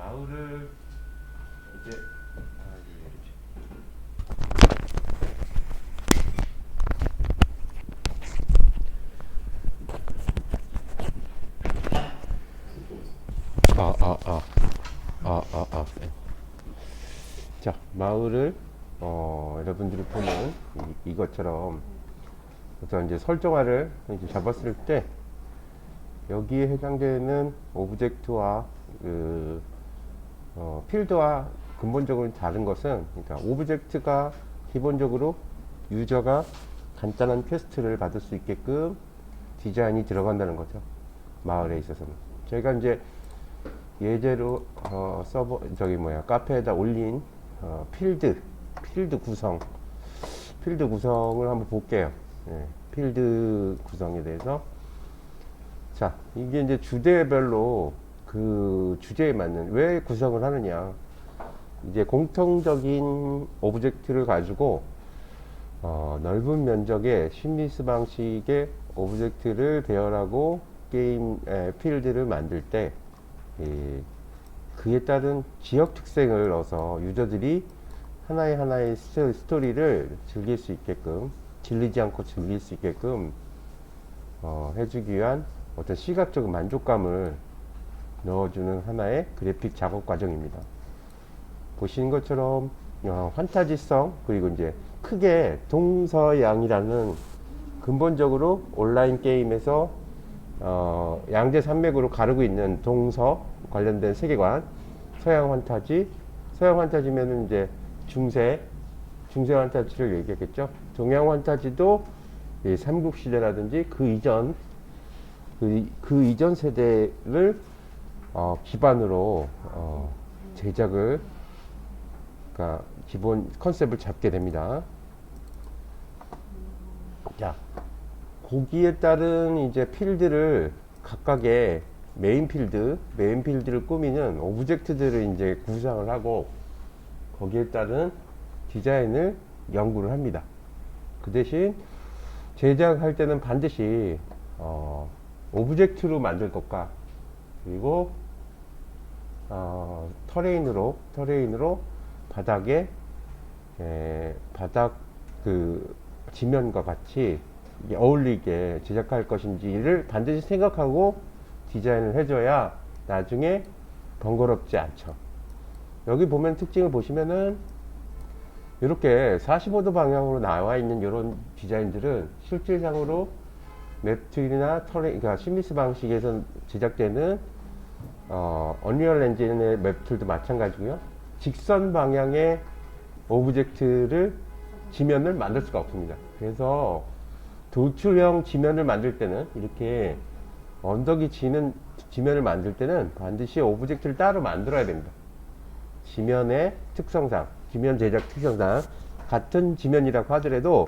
마을을 이제 자, 마을을 여러분들이 보면 이것처럼 어떤 이제 설정화를 이제 잡았을 때 여기에 해당되는 오브젝트와 필드와 근본적으로 다른 것은, 그러니까 오브젝트가 기본적으로 유저가 간단한 퀘스트를 받을 수 있게끔 디자인이 들어간다는 거죠. 마을에 있어서는 저희가 이제 예제로 서버 카페에다 올린 필드 구성을 한번 볼게요. 예, 필드 구성에 대해서. 자, 이게 이제 주제별로 그 주제에 맞는 왜 구성을 하느냐. 이제 공통적인 오브젝트를 가지고 넓은 면적의 심리스 방식의 오브젝트를 배열하고 게임 필드를 만들 때 그에 따른 지역 특색을 넣어서 유저들이 하나의 스토리를 즐길 수 있게끔, 질리지 않고 즐길 수 있게끔 해주기 위한 어떤 시각적 만족감을 넣어주는 하나의 그래픽 작업 과정입니다. 보시는 것처럼 환타지성, 그리고 이제 크게 동서양이라는 근본적으로 온라인 게임에서 양대 산맥으로 가르고 있는 동서 관련된 세계관, 서양 환타지면은 이제 중세 환타지를 얘기했겠죠. 동양 환타지도 이 삼국시대라든지 그 이전 세대를 기반으로 제작을, 그러니까 기본 컨셉을 잡게 됩니다. 자, 거기에 따른 이제 필드를 각각의 메인 필드를 꾸미는 오브젝트들을 이제 구상을 하고 거기에 따른 디자인을 연구를 합니다. 그 대신 제작할 때는 반드시 오브젝트로 만들 것과, 그리고 터레인으로 바닥에 바닥 그 지면과 같이 어울리게 제작할 것인지를 반드시 생각하고 디자인을 해줘야 나중에 번거롭지 않죠. 여기 보면 특징을 보시면은 이렇게 45도 방향으로 나와 있는 이런 디자인들은 실질상으로 맵툴이나 그러니까 심리스 방식에서 제작되는 언리얼 엔진의 맵툴도 마찬가지고요. 직선 방향의 오브젝트를 지면을 만들 수가 없습니다. 그래서 도출형 지면을 만들 때는, 이렇게 언덕이 지는 지면을 만들 때는 반드시 오브젝트를 따로 만들어야 됩니다. 지면의 특성상, 지면 제작 특성상 같은 지면이라고 하더라도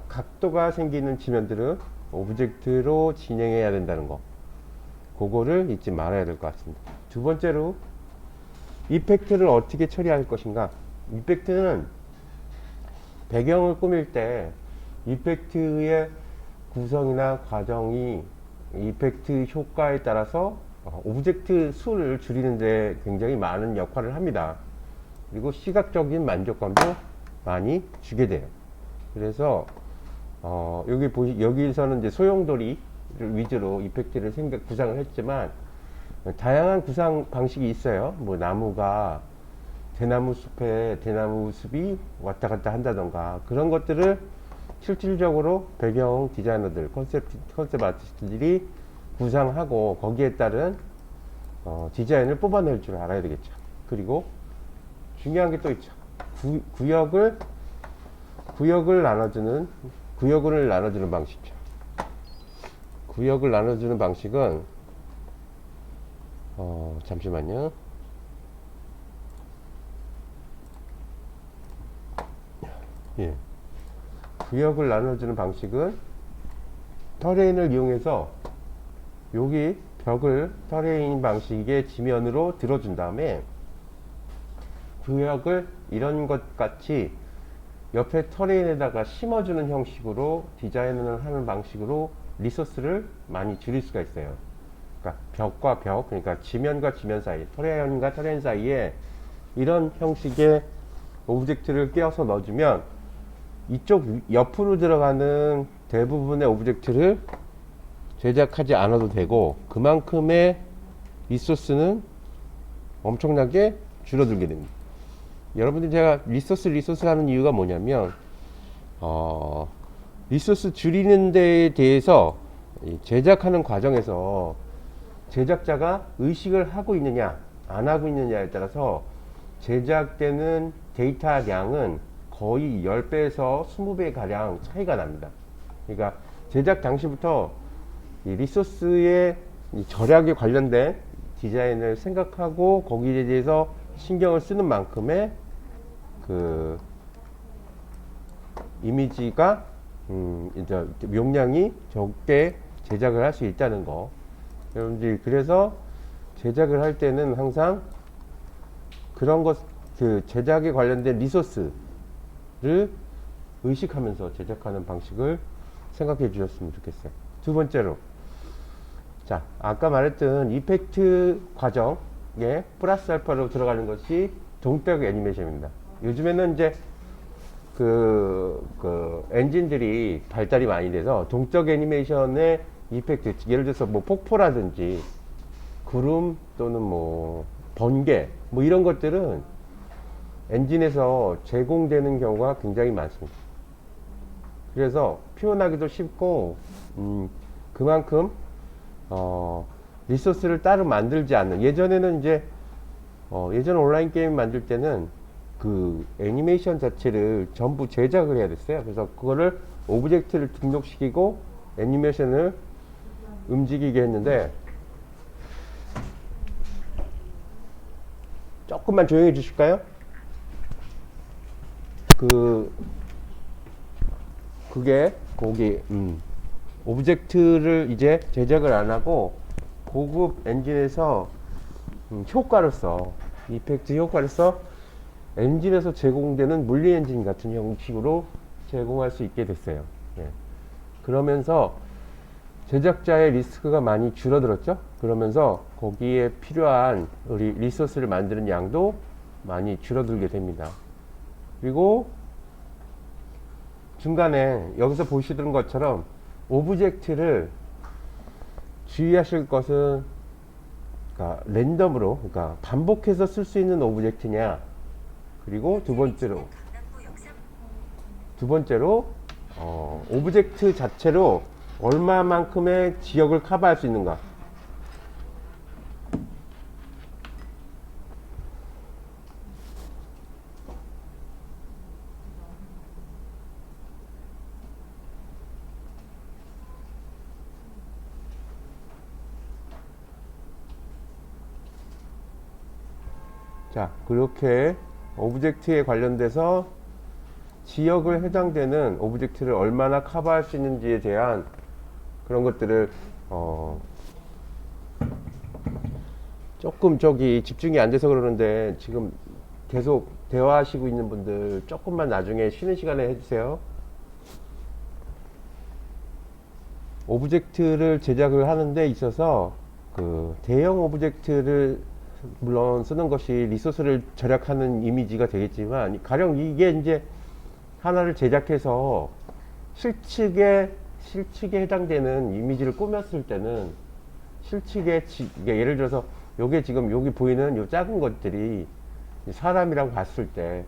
각도가 생기는 지면들은 오브젝트로 진행해야 된다는 거, 그거를 잊지 말아야 될 것 같습니다. 두 번째로 이펙트를 어떻게 처리할 것인가. 이펙트는 배경을 꾸밀 때 이펙트의 구성이나 과정이 이펙트 효과에 따라서 오브젝트 수를 줄이는데 굉장히 많은 역할을 합니다. 그리고 시각적인 만족감도 많이 주게 돼요. 그래서 여기서는 이제 소용돌이를 위주로 이펙트를 구상을 했지만 다양한 구상 방식이 있어요. 뭐 나무가 대나무 숲이 왔다 갔다 한다던가, 그런 것들을 실질적으로 배경 디자이너들, 컨셉 아티스트들이 구상하고 거기에 따른 디자인을 뽑아낼 줄 알아야 되겠죠. 그리고 중요한 게 또 있죠. 구역을 나눠주는 방식이죠. 구역을 나눠주는 방식은 잠시만요. 예. 구역을 나눠주는 방식은 터레인을 이용해서 여기 벽을 터레인 방식의 지면으로 들어준 다음에 구역을 이런 것 같이 옆에 터레인에다가 심어주는 형식으로 디자인을 하는 방식으로 리소스를 많이 줄일 수가 있어요. 그러니까 벽과 벽, 그러니까 지면과 지면 사이, 터레인과 터레인 사이에 이런 형식의 오브젝트를 끼워서 넣어주면 이쪽 옆으로 들어가는 대부분의 오브젝트를 제작하지 않아도 되고, 그만큼의 리소스는 엄청나게 줄어들게 됩니다. 여러분들, 제가 리소스 하는 이유가 뭐냐면, 리소스 줄이는 데에 대해서 제작하는 과정에서 제작자가 의식을 하고 있느냐 안 하고 있느냐에 따라서 제작되는 데이터량은 거의 10배에서 20배 가량 차이가 납니다. 그러니까 제작 당시부터 이 리소스의 이 절약에 관련된 디자인을 생각하고 거기에 대해서 신경을 쓰는 만큼의 그 이미지가 이제 용량이 적게 제작을 할 수 있다는 거. 여러분들, 그래서 제작을 할 때는 항상 그런 것, 그 제작에 관련된 리소스를 의식하면서 제작하는 방식을 생각해 주셨으면 좋겠어요. 두 번째로, 자, 아까 말했던 이펙트 과정에 플러스 알파로 들어가는 것이 동적 애니메이션입니다. 요즘에는 이제 그 엔진들이 발달이 많이 돼서 동적 애니메이션의 이펙트, 예를 들어서 뭐 폭포라든지 구름 또는 뭐 번개 뭐 이런 것들은 엔진에서 제공되는 경우가 굉장히 많습니다. 그래서 표현하기도 쉽고, 그만큼 리소스를 따로 만들지 않는, 예전에는 이제 예전 온라인 게임 만들 때는 그 애니메이션 자체를 전부 제작을 해야 됐어요. 그래서 그거를 오브젝트를 등록시키고 애니메이션을 움직이게 했는데, 조금만 조용히 해 주실까요? 그게 거기 오브젝트를 이제 제작을 안 하고 고급 엔진에서 효과로서, 이펙트 효과로서 엔진에서 제공되는 물리 엔진 같은 형식으로 제공할 수 있게 됐어요. 예. 그러면서 제작자의 리스크가 많이 줄어들었죠. 그러면서 거기에 필요한 우리 리소스를 만드는 양도 많이 줄어들게 됩니다. 그리고 중간에 여기서 보시던 것처럼 오브젝트를 주의하실 것은, 그러니까 랜덤으로, 그러니까 반복해서 쓸 수 있는 오브젝트냐, 그리고 두 번째로 오브젝트 자체로 얼마만큼의 지역을 커버할 수 있는가. 자, 그렇게 오브젝트에 관련돼서 지역을 해당되는 오브젝트를 얼마나 커버할 수 있는지에 대한 그런 것들을 조금 집중이 안 돼서 그러는데, 지금 계속 대화하시고 있는 분들 조금만 나중에 쉬는 시간에 해주세요. 오브젝트를 제작을 하는 데 있어서 그 대형 오브젝트를 물론 쓰는 것이 리소스를 절약하는 이미지가 되겠지만, 가령 이게 이제 하나를 제작해서 실측에 해당되는 이미지를 꾸몄을 때는 실측에 예를 들어서 요게 지금 여기 보이는 요 작은 것들이 사람이라고 봤을 때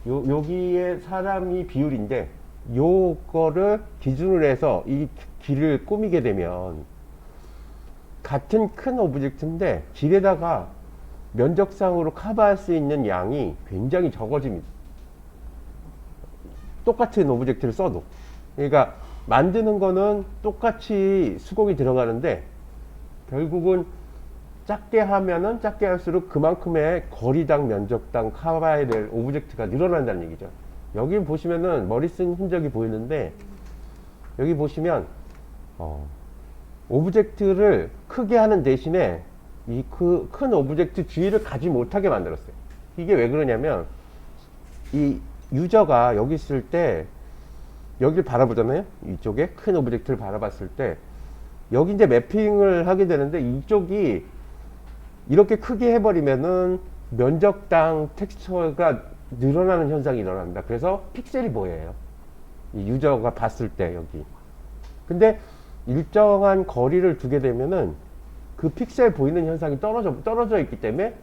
여기에 사람이 비율인데, 요거를 기준으로 해서 이 길을 꾸미게 되면 같은 큰 오브젝트인데 길에다가 면적상으로 커버할 수 있는 양이 굉장히 적어집니다. 똑같은 오브젝트를 써도. 그러니까 만드는 거는 똑같이 수공이 들어가는데, 결국은 작게 하면은 작게 할수록 그만큼의 거리당 면적당 커버해야 될 오브젝트가 늘어난다는 얘기죠. 여기 보시면은 머리 쓴 흔적이 보이는데, 여기 보시면 오브젝트를 크게 하는 대신에 이 큰 오브젝트 주위를 가지 못하게 만들었어요. 이게 왜 그러냐면, 이 유저가 여기 있을 때 여기를 바라보잖아요. 이쪽에 큰 오브젝트를 바라봤을 때 여기 이제 매핑을 하게 되는데 이쪽이 이렇게 크게 해버리면은 면적당 텍스처가 늘어나는 현상이 일어납니다. 그래서 픽셀이 보여요. 이 유저가 봤을 때 여기. 근데 일정한 거리를 두게 되면은 그 픽셀 보이는 현상이 떨어져 있기 때문에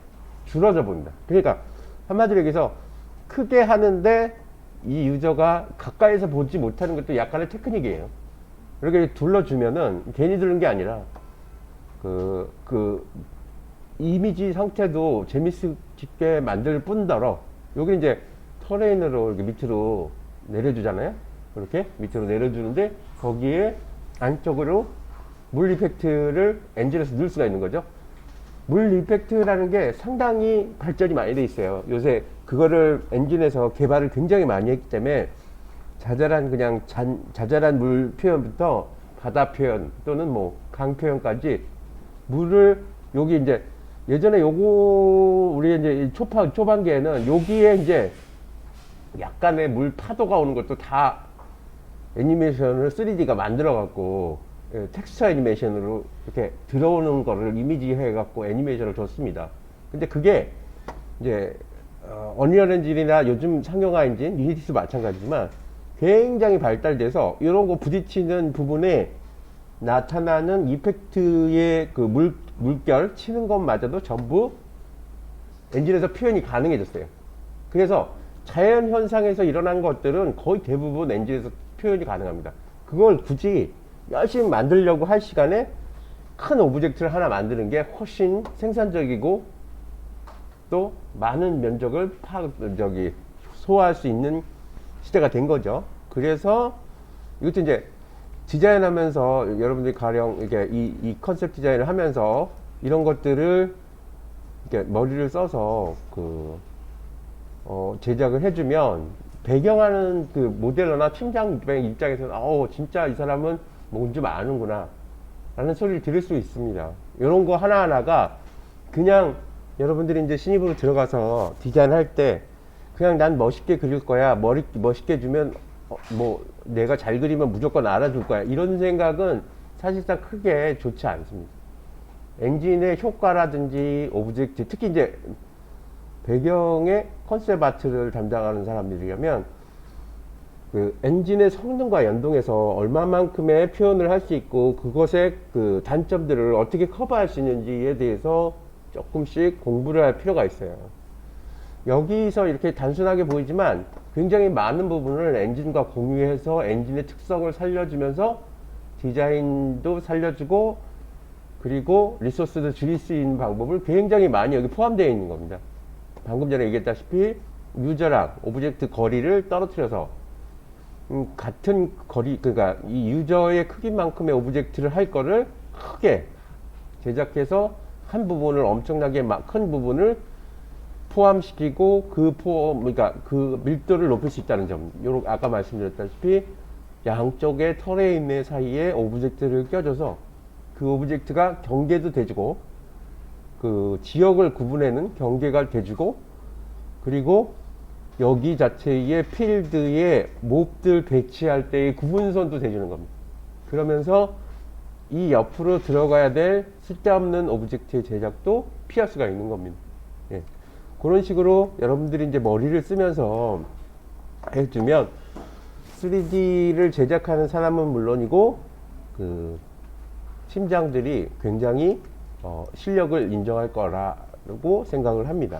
줄어져 봅니다. 그러니까 한마디로 얘기해서 크게 하는데 이 유저가 가까이서 보지 못하는 것도 약간의 테크닉이에요. 이렇게 둘러주면은 괜히 두는 게 아니라 그 이미지 상태도 재밌게 만들 뿐더러 여기 이제 터레인으로 이렇게 밑으로 내려주잖아요. 이렇게 밑으로 내려주는데 거기에 안쪽으로 물 이펙트를 엔진에서 넣을 수가 있는 거죠. 물 이펙트라는 게 상당히 발전이 많이 돼 있어요. 요새 그거를 엔진에서 개발을 굉장히 많이 했기 때문에 자잘한 물 표현부터 바다 표현 또는 뭐 강 표현까지 물을 여기 이제 예전에 요거 우리 이제 초반기에는 여기에 이제 약간의 물 파도가 오는 것도 다 애니메이션을 3D가 만들어 갖고 텍스처 애니메이션으로 이렇게 들어오는 거를 이미지 해 갖고 애니메이션을 줬습니다. 근데 그게 이제 언리얼 엔진이나 요즘 상용화 엔진 유니티도 마찬가지지만 굉장히 발달돼서 이런 거 부딪히는 부분에 나타나는 이펙트의 그 물결 치는 것마저도 전부 엔진에서 표현이 가능해졌어요. 그래서 자연 현상에서 일어난 것들은 거의 대부분 엔진에서 표현이 가능합니다. 그걸 굳이 열심히 만들려고 할 시간에 큰 오브젝트를 하나 만드는 게 훨씬 생산적이고 또 많은 면적을 소화할 수 있는 시대가 된 거죠. 그래서 이것도 이제 디자인하면서 여러분들이 가령 이렇게 이 컨셉 디자인을 하면서 이런 것들을 이렇게 머리를 써서 제작을 해주면 배경하는 그 모델러나 팀장 입장에서는 진짜 이 사람은 뭔 좀 아는구나 라는 소리를 들을 수 있습니다. 이런 거 하나하나가 그냥 여러분들이 이제 신입으로 들어가서 디자인할 때 그냥 난 멋있게 그릴 거야, 멋있게 주면 뭐 내가 잘 그리면 무조건 알아줄 거야, 이런 생각은 사실상 크게 좋지 않습니다. 엔진의 효과라든지 오브젝트, 특히 이제 배경의 컨셉 아트를 담당하는 사람들이라면 그 엔진의 성능과 연동해서 얼마만큼의 표현을 할 수 있고 그것의 그 단점들을 어떻게 커버할 수 있는지에 대해서 조금씩 공부를 할 필요가 있어요. 여기서 이렇게 단순하게 보이지만 굉장히 많은 부분을 엔진과 공유해서 엔진의 특성을 살려주면서 디자인도 살려주고 그리고 리소스도 줄일 수 있는 방법을 굉장히 많이 여기 포함되어 있는 겁니다. 방금 전에 얘기했다시피 유저랑 오브젝트 거리를 떨어뜨려서 같은 거리, 그러니까 이 유저의 크기만큼의 오브젝트를 할 거를 크게 제작해서 한 부분을 엄청나게 큰 부분을 포함시키고 그러니까 그 밀도를 높일 수 있다는 점. 아까 말씀드렸다시피 양쪽의 터레인 사이에 오브젝트를 껴줘서 그 오브젝트가 경계도 돼주고 그 지역을 구분하는 경계가 돼주고 그리고 여기 자체의 필드에 몹들 배치할 때의 구분선도 돼주는 겁니다. 그러면서 이 옆으로 들어가야 될 쓸데없는 오브젝트의 제작도 피할 수가 있는 겁니다. 예. 그런 식으로 여러분들이 이제 머리를 쓰면서 해주면 3D를 제작하는 사람은 물론이고 그 팀장들이 굉장히 실력을 인정할 거라고 생각을 합니다.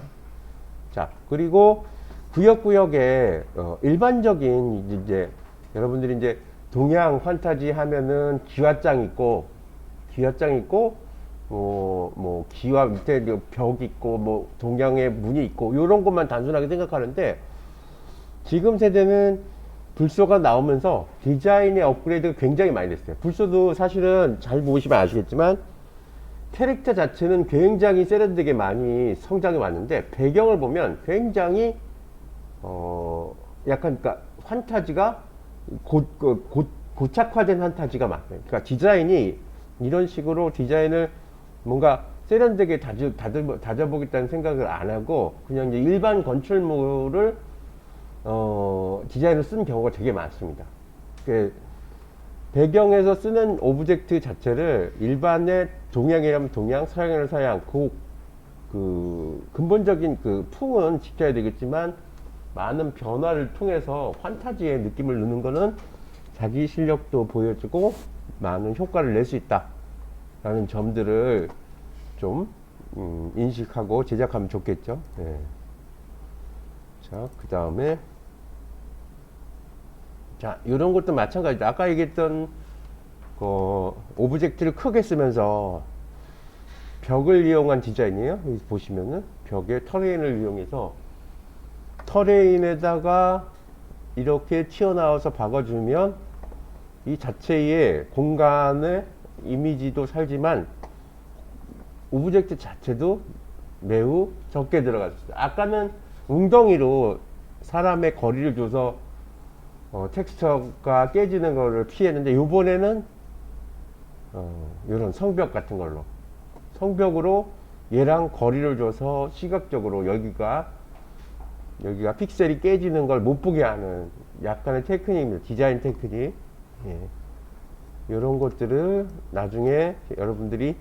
자, 그리고 구역구역에 일반적인 이제 여러분들이 이제 동양 판타지 하면은 기와장 있고 뭐 기와 밑에 벽 있고 뭐 동양의 문이 있고 이런 것만 단순하게 생각하는데 지금 세대는 불소가 나오면서 디자인의 업그레이드가 굉장히 많이 됐어요. 불소도 사실은 잘 보시면 아시겠지만 캐릭터 자체는 굉장히 세련되게 많이 성장해 왔는데 배경을 보면 굉장히 약간 그러니까 판타지가 고착화된 판타지가 많아요. 그러니까 디자인이 이런 식으로 디자인을 뭔가 세련되게 다져보겠다는 생각을 안 하고 그냥 이제 일반 건축물을 디자인을 쓴 경우가 되게 많습니다. 배경에서 쓰는 오브젝트 자체를 일반의 동양이라면 동양, 서양이라면 서양, 그 근본적인 그 풍은 지켜야 되겠지만 많은 변화를 통해서 환타지의 느낌을 넣는 거는 자기 실력도 보여주고 많은 효과를 낼 수 있다 라는 점들을 좀 인식하고 제작하면 좋겠죠. 예. 자, 그 다음에 자, 이런 것도 마찬가지다. 아까 얘기했던 오브젝트를 크게 쓰면서 벽을 이용한 디자인이에요. 여기 보시면은 벽에 터레인을 이용해서 터레인에다가 이렇게 튀어나와서 박아주면 이 자체의 공간의 이미지도 살지만 오브젝트 자체도 매우 적게 들어갔어요. 아까는 웅덩이로 사람의 거리를 줘서 텍스처가 깨지는 거를 피했는데 요번에는 이런 성벽 같은 걸로 성벽으로 얘랑 거리를 줘서 시각적으로 여기가 픽셀이 깨지는 걸 못 보게 하는 약간의 테크닉입니다. 디자인 테크닉. 예. 이런 것들을 나중에 여러분들이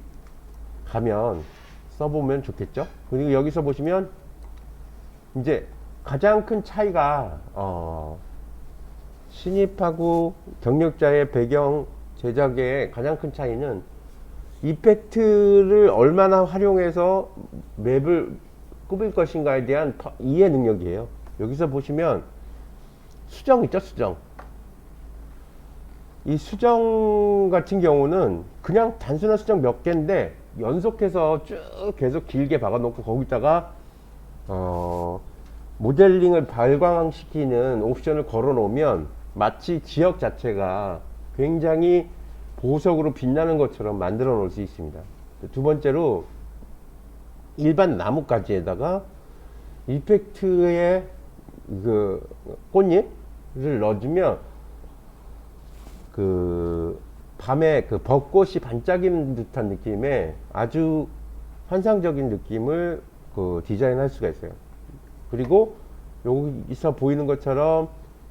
가면 써보면 좋겠죠. 그리고 여기서 보시면 이제 가장 큰 차이가 신입하고 경력자의 배경 제작의 가장 큰 차이는 이펙트를 얼마나 활용해서 맵을 꾸밀 것인가에 대한 이해 능력이에요. 여기서 보시면 수정 있죠, 수정. 이 수정 같은 경우는 그냥 단순한 수정 몇 개인데 연속해서 쭉 계속 길게 박아놓고 거기다가 모델링을 발광시키는 옵션을 걸어 놓으면 마치 지역 자체가 굉장히 보석으로 빛나는 것처럼 만들어 놓을 수 있습니다. 두 번째로 일반 나뭇가지에다가 이펙트의 그 꽃잎을 넣어주면 그 밤에 그 벚꽃이 반짝이는 듯한 느낌의 아주 환상적인 느낌을 그 디자인할 수가 있어요. 그리고 여기서 보이는 것처럼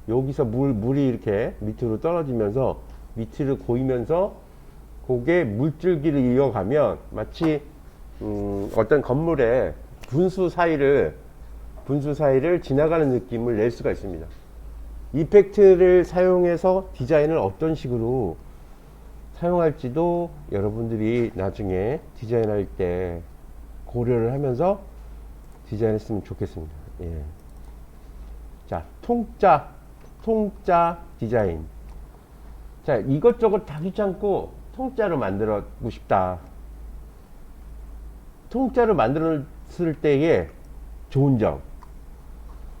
여기서 물이 이렇게 밑으로 떨어지면서 밑으로 고이면서 그게 물줄기를 이어가면 마치 어떤 건물의 분수 사이를 지나가는 느낌을 낼 수가 있습니다. 이펙트를 사용해서 디자인을 어떤 식으로 사용할지도 여러분들이 나중에 디자인할 때 고려를 하면서 디자인했으면 좋겠습니다. 예. 자, 통짜 디자인. 자, 이것저것 다 귀찮고 통짜로 만들고 싶다. 통짜로 만들었을 때의 좋은 점.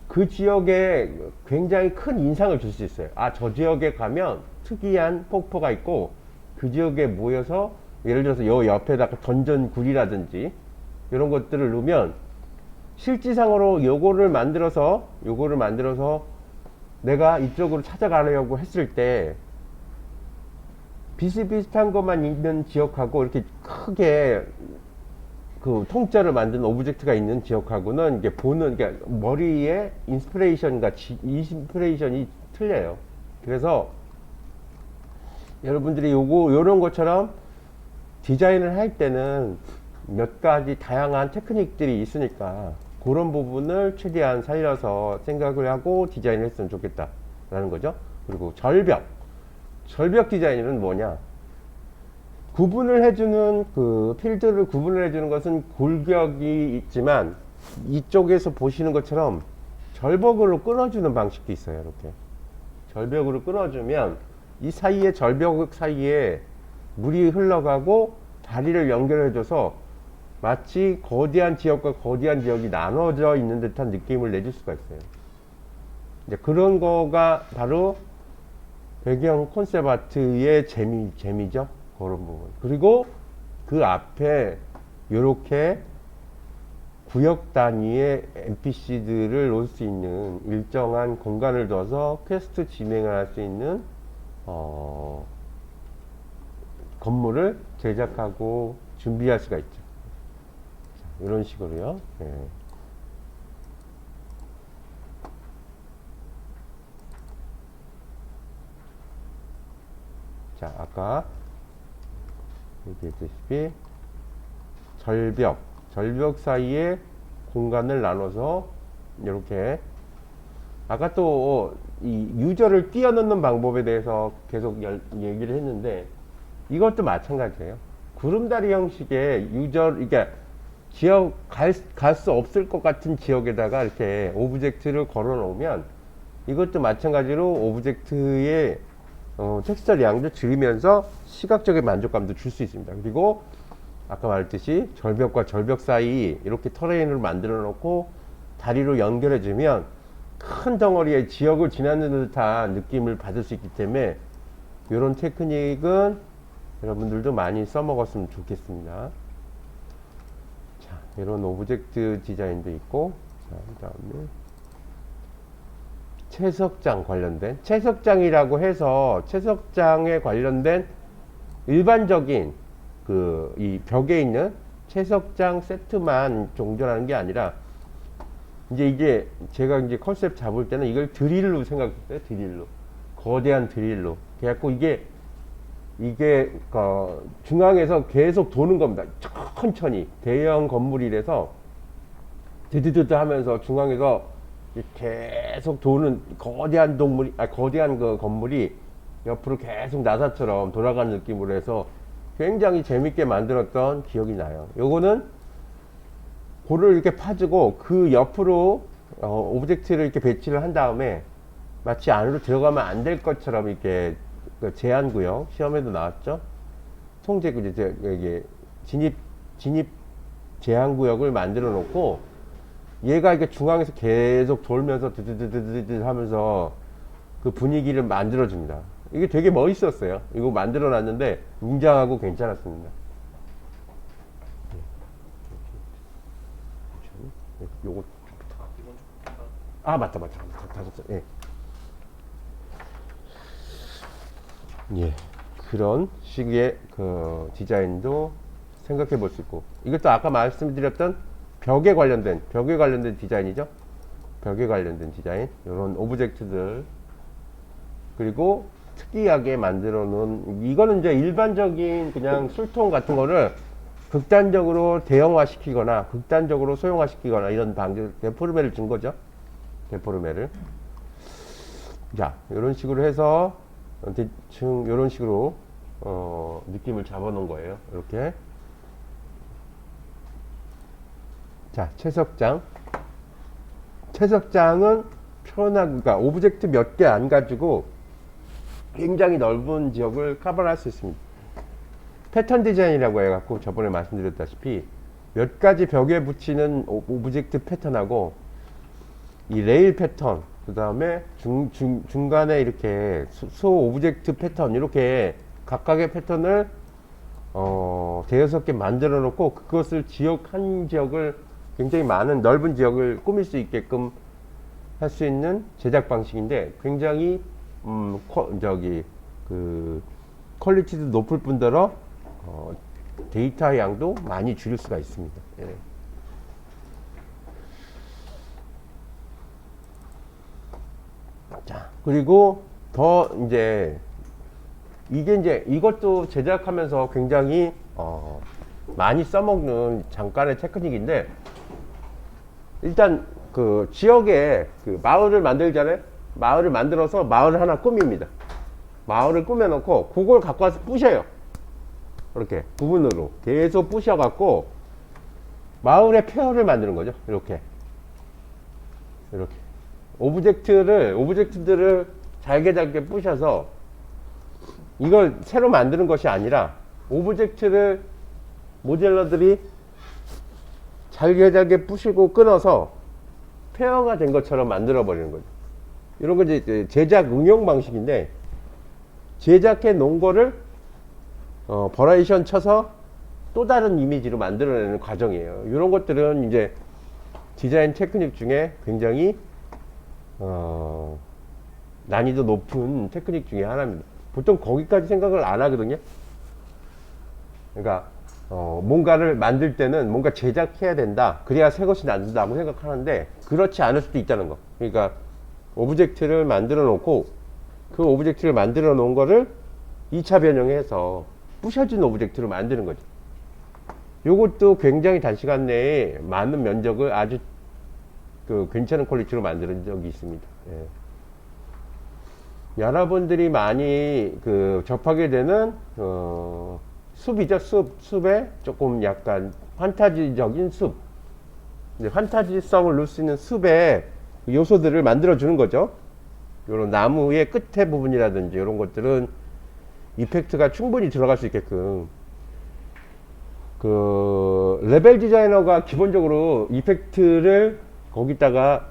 그 지역에 굉장히 큰 인상을 줄 수 있어요. 아, 저 지역에 가면 특이한 폭포가 있고 그 지역에 모여서 예를 들어서 요 옆에다가 던전굴이라든지 이런 것들을 놓으면 실질상으로 요거를 만들어서 내가 이쪽으로 찾아가려고 했을 때 비슷비슷한 것만 있는 지역하고 이렇게 크게 그 통짜를 만든 오브젝트가 있는 지역하고는 이게 보는, 그러니까 머리에 인스피레이션이 틀려요. 그래서 여러분들이 요런 것처럼 디자인을 할 때는 몇 가지 다양한 테크닉들이 있으니까 그런 부분을 최대한 살려서 생각을 하고 디자인을 했으면 좋겠다 라는 거죠. 그리고 절벽 디자인은 뭐냐, 구분을 해주는 그 필드를 구분을 해주는 것은 골격이 있지만 이쪽에서 보시는 것처럼 절벽으로 끊어주는 방식도 있어요. 이렇게 절벽으로 끊어주면 이 사이에 절벽 사이에 물이 흘러가고 다리를 연결해줘서 마치 거대한 지역과 거대한 지역이 나눠져 있는 듯한 느낌을 내줄 수가 있어요. 이제 그런 거가 바로 배경 콘셉트 아트의 재미죠. 그런 부분. 그리고 그 앞에 이렇게 구역 단위의 NPC들을 놓을 수 있는 일정한 공간을 둬서 퀘스트 진행을 할 수 있는 건물을 제작하고 준비할 수가 있죠. 이런 식으로요. 네. 아까 얘기했다시피 절벽 사이에 공간을 나눠서 이렇게 아까 또 이 유저를 뛰어넘는 방법에 대해서 계속 얘기를 했는데 이것도 마찬가지예요. 구름다리 형식의 유저, 그러니까 지역 갈 수 없을 것 같은 지역에다가 이렇게 오브젝트를 걸어 놓으면 이것도 마찬가지로 오브젝트의 텍스처 양도 줄이면서 시각적인 만족감도 줄 수 있습니다. 그리고 아까 말했듯이 절벽과 절벽 사이 이렇게 터레인을 만들어 놓고 다리로 연결해 주면 큰 덩어리의 지역을 지나는 듯한 느낌을 받을 수 있기 때문에 이런 테크닉은 여러분들도 많이 써먹었으면 좋겠습니다. 자, 이런 오브젝트 디자인도 있고, 자, 그 다음에 채석장 관련된, 채석장이라고 해서 채석장에 관련된 일반적인 이 벽에 있는 채석장 세트만 종전하는 게 아니라 이제 제가 이제 컨셉 잡을 때는 이걸 드릴로 생각했어요. 드릴로. 거대한 드릴로. 그래갖고 이게 중앙에서 계속 도는 겁니다. 천천히. 대형 건물이라서 드드드드 하면서 중앙에서 계속 도는 거대한 거대한 그 건물이 옆으로 계속 나사처럼 돌아가는 느낌으로 해서 굉장히 재밌게 만들었던 기억이 나요. 요거는 고를 이렇게 파주고 그 옆으로 오브젝트를 이렇게 배치를 한 다음에 마치 안으로 들어가면 안 될 것처럼 이렇게 제한 구역 시험에도 나왔죠. 통제 구제 이게 진입 제한 구역을 만들어 놓고 얘가 이렇게 중앙에서 계속 돌면서 드드드드드 하면서 그 분위기를 만들어 줍니다. 이게 되게 멋있었어요. 이거 만들어 놨는데 웅장하고 괜찮았습니다. 요거 맞다. 예. 예. 그런 식의 그 디자인도 생각해 볼 수 있고, 이것도 아까 말씀드렸던 벽에 관련된 디자인이죠. 벽에 관련된 디자인, 이런 오브젝트들, 그리고 특이하게 만들어 놓은, 이거는 이제 일반적인 그냥 술통 같은 거를 극단적으로 대형화 시키거나 극단적으로 소형화 시키거나 이런 방식, 데포르메를 준 거죠. 데포르메를. 자, 이런 식으로 해서 대충 이런 식으로 느낌을 잡아 놓은 거예요. 이렇게. 자, 채석장은 그러니까 오브젝트 몇 개 안 가지고 굉장히 넓은 지역을 커버할 수 있습니다. 패턴 디자인이라고 해갖고 저번에 말씀드렸다시피 몇 가지 벽에 붙이는 오브젝트 패턴하고 이 레일 패턴, 그 다음에 중간에 이렇게 소 오브젝트 패턴, 이렇게 각각의 패턴을 대여섯 개 만들어 놓고 그것을 한 지역을 굉장히 많은 넓은 지역을 꾸밀 수 있게끔 할 수 있는 제작 방식인데 굉장히 퀄리티도 높을 뿐더러 데이터 양도 많이 줄일 수가 있습니다. 예. 자, 그리고 더 이것도 제작하면서 굉장히 많이 써먹는 잠깐의 테크닉인데, 일단 그 지역에 그 마을을 만들잖아요. 마을을 만들어서 마을을 하나 꾸밉니다. 마을을 꾸며놓고 그걸 갖고 와서 부셔요. 이렇게 부분으로 계속 부셔갖고 마을의 페어를 만드는 거죠. 이렇게 오브젝트들을 잘게 부셔서 이걸 새로 만드는 것이 아니라 오브젝트를 모델러들이 잘게 부시고 끊어서 페어가 된 것처럼 만들어 버리는 거죠. 이런 거 이제 제작 응용 방식인데, 제작해 놓은 거를 버라이션 쳐서 또 다른 이미지로 만들어내는 과정이에요. 이런 것들은 이제 디자인 테크닉 중에 굉장히 난이도 높은 테크닉 중에 하나입니다. 보통 거기까지 생각을 안 하거든요. 그러니까 뭔가를 만들 때는 뭔가 제작해야 된다, 그래야 새 것이 난다고 생각하는데 그렇지 않을 수도 있다는 거. 그러니까 오브젝트를 만들어 놓고 그 오브젝트를 만들어 놓은 거를 2차 변형해서 부셔진 오브젝트로 만드는 거죠. 요것도 굉장히 단시간 내에 많은 면적을 아주 괜찮은 퀄리티로 만드는 적이 있습니다. 예. 여러분들이 많이 접하게 되는 숲이죠. 숲에 조금 약간 판타지적인 숲, 판타지성을 넣을 수 있는 숲의 요소들을 만들어 주는 거죠. 요런 나무의 끝에 부분이라든지 이런 것들은 이펙트가 충분히 들어갈 수 있게끔 레벨 디자이너가 기본적으로 이펙트를 거기다가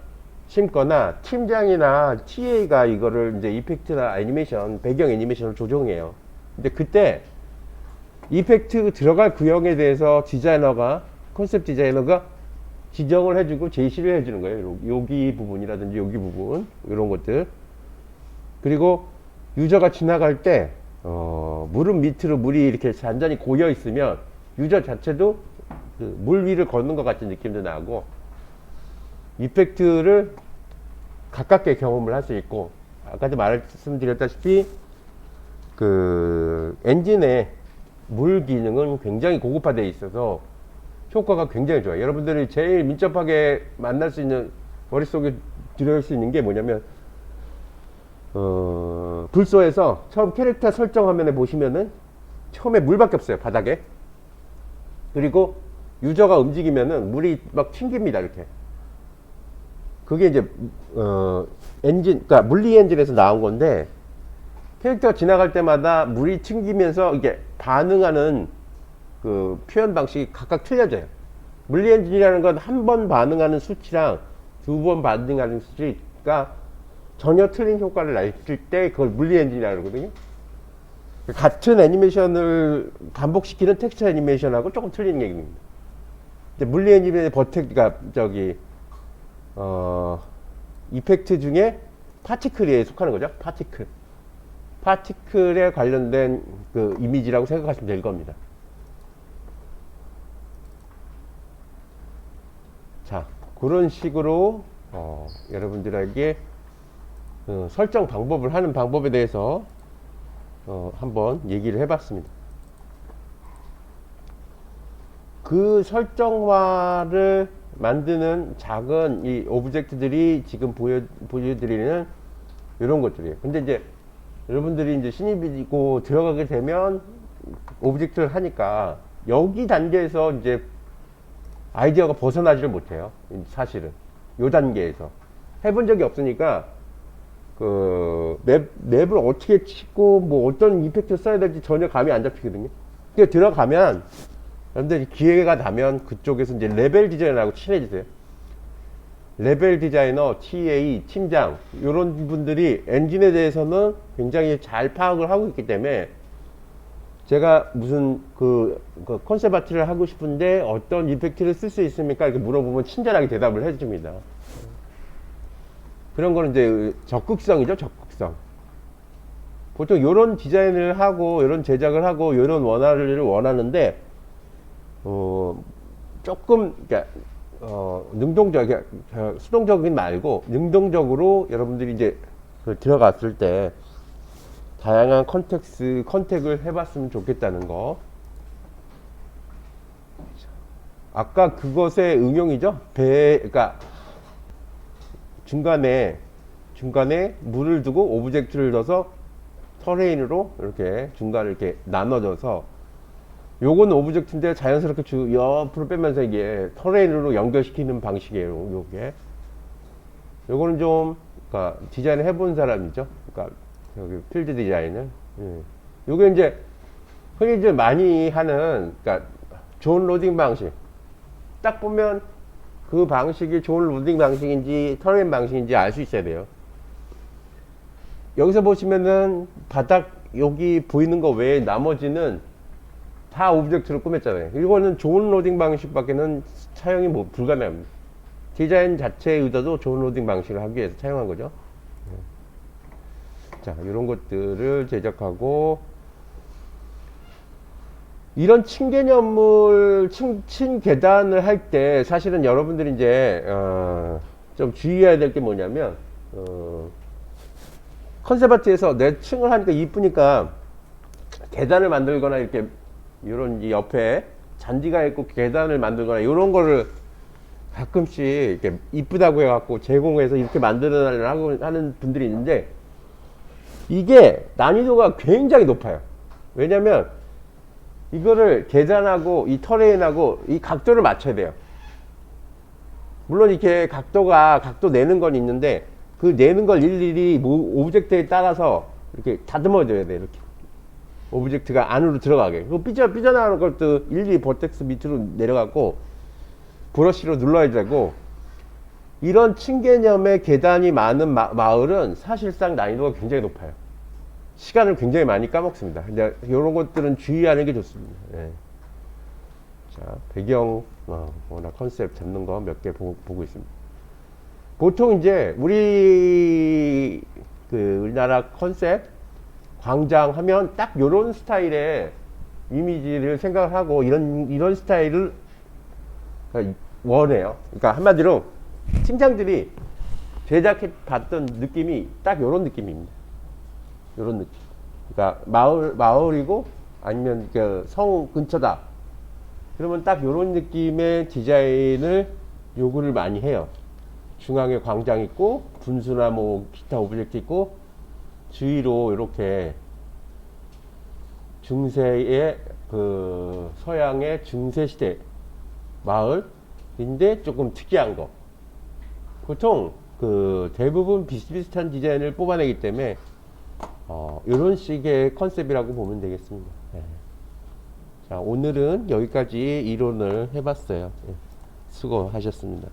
심거나 팀장이나 TA가 이거를 이제 이펙트나 애니메이션, 배경 애니메이션을 조정해요. 근데 그때 이펙트 들어갈 구역에 대해서 컨셉 디자이너가 지정을 해주고 제시를 해주는 거예요. 여기 부분이라든지 여기 부분, 이런 것들. 그리고 유저가 지나갈 때, 무릎 밑으로 물이 이렇게 잔잔히 고여 있으면 유저 자체도 물 위를 걷는 것 같은 느낌도 나고, 이펙트를 가깝게 경험을 할 수 있고, 아까도 말씀드렸다시피 엔진의 물 기능은 굉장히 고급화되어 있어서 효과가 굉장히 좋아요. 여러분들이 제일 민첩하게 만날 수 있는, 머릿속에 들어올 수 있는 게 뭐냐면 불소에서 처음 캐릭터 설정 화면에 보시면은 처음에 물밖에 없어요, 바닥에. 그리고 유저가 움직이면은 물이 막 튕깁니다, 이렇게. 그게 이제 그러니까 물리 엔진에서 나온 건데, 캐릭터가 지나갈 때마다 물이 튕기면서 이게 반응하는 표현 방식이 각각 틀려져요. 물리 엔진이라는 건 한 번 반응하는 수치랑 두 번 반응하는 수치가 전혀 틀린 효과를 냈을 때 그걸 물리 엔진이라고 그러거든요. 같은 애니메이션을 반복시키는 텍스처 애니메이션하고 조금 틀린 얘기입니다. 근데 물리 엔진의 그러니까 이펙트 중에 파티클에 속하는 거죠. 파티클에 관련된 이미지라고 생각하시면 될 겁니다. 자, 그런 식으로 여러분들에게 설정 방법을 하는 방법에 대해서 한번 얘기를 해봤습니다. 그 설정화를 만드는 작은 이 오브젝트들이 지금 보여드리는 이런 것들이에요. 근데 이제 여러분들이 이제 신입이고 들어가게 되면 오브젝트를 하니까 여기 단계에서 이제 아이디어가 벗어나지를 못해요. 사실은 요 단계에서 해본 적이 없으니까 맵을 어떻게 치고 뭐 어떤 이펙트 써야 될지 전혀 감이 안 잡히거든요. 그러니까 들어가면 여러분들이 기회가 나면 그쪽에서 이제 레벨 디자이너하고 친해지세요. 레벨 디자이너, TA, 팀장 이런 분들이 엔진에 대해서는 굉장히 잘 파악을 하고 있기 때문에 제가 무슨 컨셉 아트를 하고 싶은데 어떤 이펙트를 쓸 수 있습니까? 이렇게 물어보면 친절하게 대답을 해줍니다. 그런 거는 이제 적극성이죠, 적극성. 보통 이런 디자인을 하고, 이런 제작을 하고, 이런 원화를 원하는데, 조금, 그러니까, 수동적인 말고, 능동적으로 여러분들이 이제 들어갔을 때, 다양한 컨택을 해봤으면 좋겠다는 거. 아까 그것의 응용이죠? 그러니까, 중간에 물을 두고 오브젝트를 넣어서 터레인으로 이렇게 중간을 이렇게 나눠줘서 요건 오브젝트인데 자연스럽게 옆으로 빼면서 이게 터레인으로 연결시키는 방식이에요. 요거는 좀 그러니까 디자인을 해본 사람이죠. 그러니까 여기 필드 디자인을. 요게 이제 흔히 이제 많이 하는 그러니까 존 로딩 방식. 딱 보면 그 방식이 좋은 로딩 방식인지 터레인 방식인지 알 수 있어야 돼요. 여기서 보시면은 바닥 여기 보이는 거 외에 나머지는 다 오브젝트로 꾸몄잖아요. 이거는 좋은 로딩 방식밖에는 사용이 불가능합니다. 디자인 자체의 의도도 좋은 로딩 방식을 하기 위해서 사용한 거죠. 자, 이런 것들을 제작하고 이런 층개념을 층계단을 할 때 사실은 여러분들이 이제 좀 주의해야 될 게 뭐냐면 컨셉 아트에서 내 층을 하니까 이쁘니까 계단을 만들거나 이렇게 이런 이 옆에 잔디가 있고 계단을 만들거나 이런 거를 가끔씩 이렇게 이쁘다고 해갖고 제공해서 이렇게 만들어달라고 하는 분들이 있는데 이게 난이도가 굉장히 높아요. 왜냐면 이거를 계단하고 이 터레인하고 이 각도를 맞춰야 돼요. 물론 이렇게 각도 내는 건 있는데 그 내는 걸 일일이 오브젝트에 따라서 이렇게 다듬어줘야 돼. 이렇게 오브젝트가 안으로 들어가게. 그리고 삐져나가는 것도 일일이 버텍스 밑으로 내려가고 브러쉬로 눌러야 되고. 이런 층개념의 계단이 많은 마을은 사실상 난이도가 굉장히 높아요. 시간을 굉장히 많이 까먹습니다. 근데 이런 것들은 주의하는 게 좋습니다. 예. 자, 배경, 나 컨셉 잡는 거 몇 개 보고 있습니다. 보통 이제 우리나라 컨셉 광장 하면 딱 요런 스타일의 이미지를 생각을 하고 이런 스타일을 원해요. 그러니까 한마디로 팀장들이 제작해 봤던 느낌이 딱 요런 느낌입니다. 요런 느낌. 그러니까 마을이고 아니면 그 성 근처다. 그러면 딱 요런 느낌의 디자인을 요구를 많이 해요. 중앙에 광장 있고 분수나 뭐 기타 오브젝트 있고 주위로 이렇게 중세의 그 서양의 중세시대 마을인데 조금 특이한 거. 보통 그 대부분 비슷비슷한 디자인을 뽑아내기 때문에 이런 식의 컨셉이라고 보면 되겠습니다. 네. 자, 오늘은 여기까지 이론을 해봤어요. 네. 수고하셨습니다.